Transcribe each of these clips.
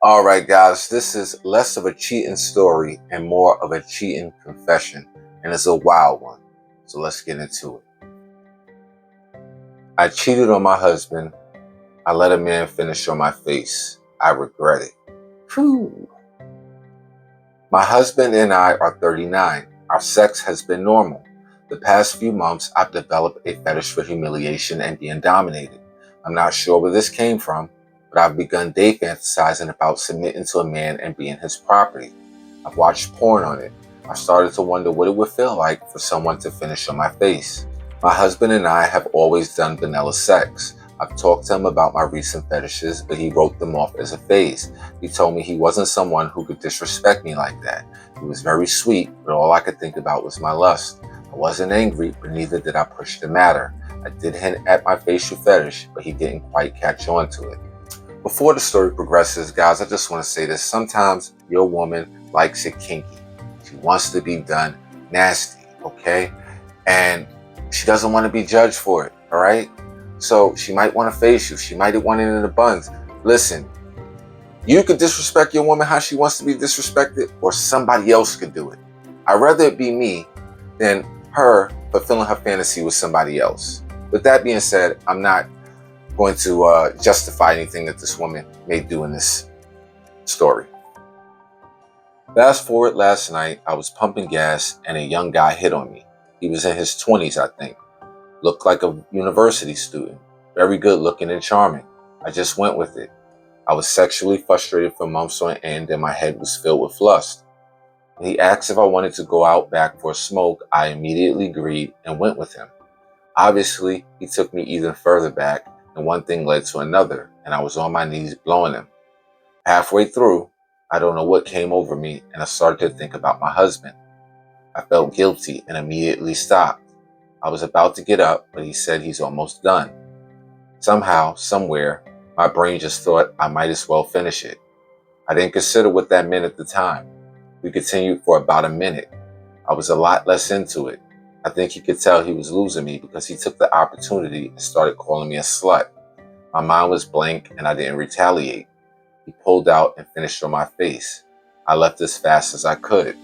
All right, guys, this is less of a cheating story and more of a cheating confession, and it's a wild one. So let's get into it. I cheated on my husband. I let a man finish on my face. I regret it. Whew. My husband and I are 39. Our sex has been normal. The past few months, I've developed a fetish for humiliation and being dominated. I'm not sure where this came from, but I've begun day fantasizing about submitting to a man and being his property. I've watched porn on it. I started to wonder what it would feel like for someone to finish on my face. My husband and I have always done vanilla sex. I've talked to him about my recent fetishes, but he wrote them off as a phase. He told me he wasn't someone who could disrespect me like that. He was very sweet, but all I could think about was my lust. I wasn't angry, but neither did I push the matter. I did hint at my facial fetish, but he didn't quite catch on to it. Before the story progresses, guys, I just want to say this. Sometimes your woman likes it kinky. She wants to be done nasty, okay? And she doesn't want to be judged for it, all right? So she might want to face you. She might want it in the buns. Listen, you could disrespect your woman how she wants to be disrespected, or somebody else could do it. I'd rather it be me than her fulfilling her fantasy with somebody else. With that being said, I'm not going to justify anything that this woman may do in this story. Fast forward last night, I was pumping gas and a young guy hit on me. He was in his 20s, I think. Looked like a university student. Very good looking and charming. I just went with it. I was sexually frustrated for months on end and my head was filled with lust. When he asked if I wanted to go out back for a smoke, I immediately agreed and went with him. Obviously, he took me even further back, and one thing led to another, and I was on my knees blowing him. Halfway through, I don't know what came over me, and I started to think about my husband. I felt guilty and immediately stopped. I was about to get up, but he said he's almost done. Somehow, somewhere, my brain just thought I might as well finish it. I didn't consider what that meant at the time. We continued for about a minute. I was a lot less into it. I think he could tell he was losing me because he took the opportunity and started calling me a slut. My mind was blank and I didn't retaliate. He pulled out and finished on my face. I left as fast as I could.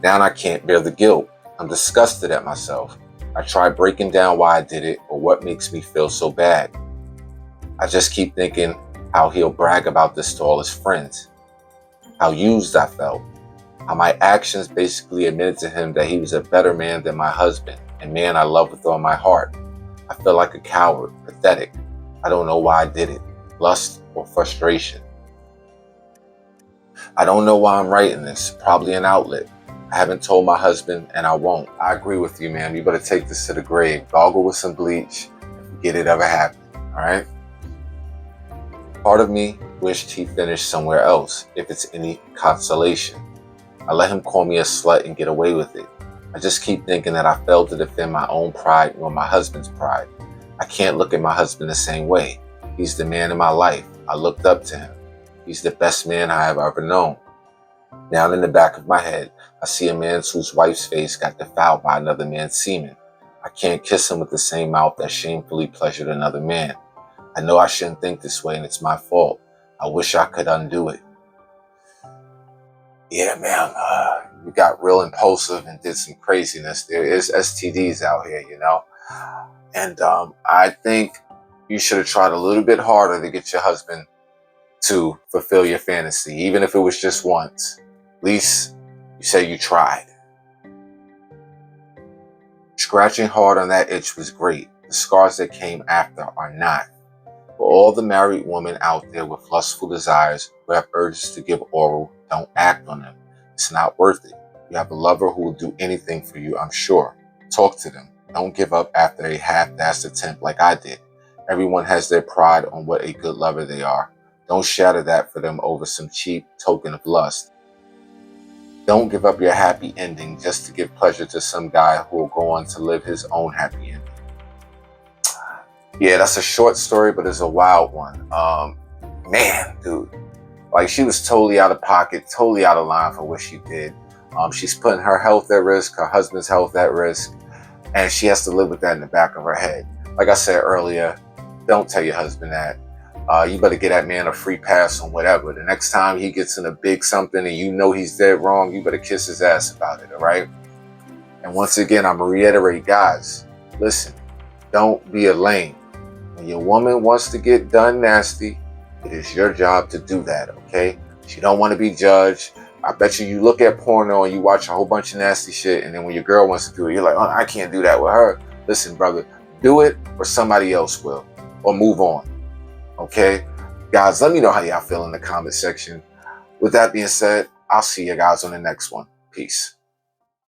Now I can't bear the guilt. I'm disgusted at myself. I try breaking down why I did it or what makes me feel so bad. I just keep thinking how he'll brag about this to all his friends. How used I felt. How my actions basically admitted to him that he was a better man than my husband, and man I love with all my heart. I feel like a coward, pathetic. I don't know why I did it. Lust or frustration. I don't know why I'm writing this. Probably an outlet. I haven't told my husband and I won't. I agree with you, man. You better take this to the grave. Gargle with some bleach and forget it ever happened. All right? Part of me wished he finished somewhere else, if it's any consolation. I let him call me a slut and get away with it. I just keep thinking that I failed to defend my own pride or my husband's pride. I can't look at my husband the same way. He's the man in my life. I looked up to him. He's the best man I have ever known. Down in the back of my head, I see a man whose wife's face got defiled by another man's semen. I can't kiss him with the same mouth that shamefully pleasured another man. I know I shouldn't think this way and it's my fault. I wish I could undo it. Yeah, man, you got real impulsive and did some craziness. There is STDs out here, you know? And I think you should have tried a little bit harder to get your husband to fulfill your fantasy, even if it was just once. At least you say you tried. Scratching hard on that itch was great. The scars that came after are not. For all the married women out there with lustful desires who have urges to give oral, don't act on them. It's not worth it. You have a lover who will do anything for you, I'm sure. Talk to them. Don't give up after a half-assed attempt like I did. Everyone has their pride on what a good lover they are. Don't shatter that for them over some cheap token of lust. Don't give up your happy ending just to give pleasure to some guy who will go on to live his own happy ending. Yeah, that's a short story, but it's a wild one. Man, dude. Like, she was totally out of pocket, totally out of line for what she did. She's putting her health at risk, her husband's health at risk, and she has to live with that in the back of her head. Like I said earlier, don't tell your husband that. You better get that man a free pass on whatever. The next time he gets in a big something and you know he's dead wrong, you better kiss his ass about it, all right? And once again, I'm going to reiterate, guys, listen, don't be a lame. When your woman wants to get done nasty, it is your job to do that, okay? She don't want to be judged. I bet you look at porno and you watch a whole bunch of nasty shit, and then when your girl wants to do it, you're like, oh, I can't do that with her. Listen, brother, do it or somebody else will, or move on, okay? Guys, let me know how y'all feel in the comment section. With that being said, I'll see you guys on the next one. Peace.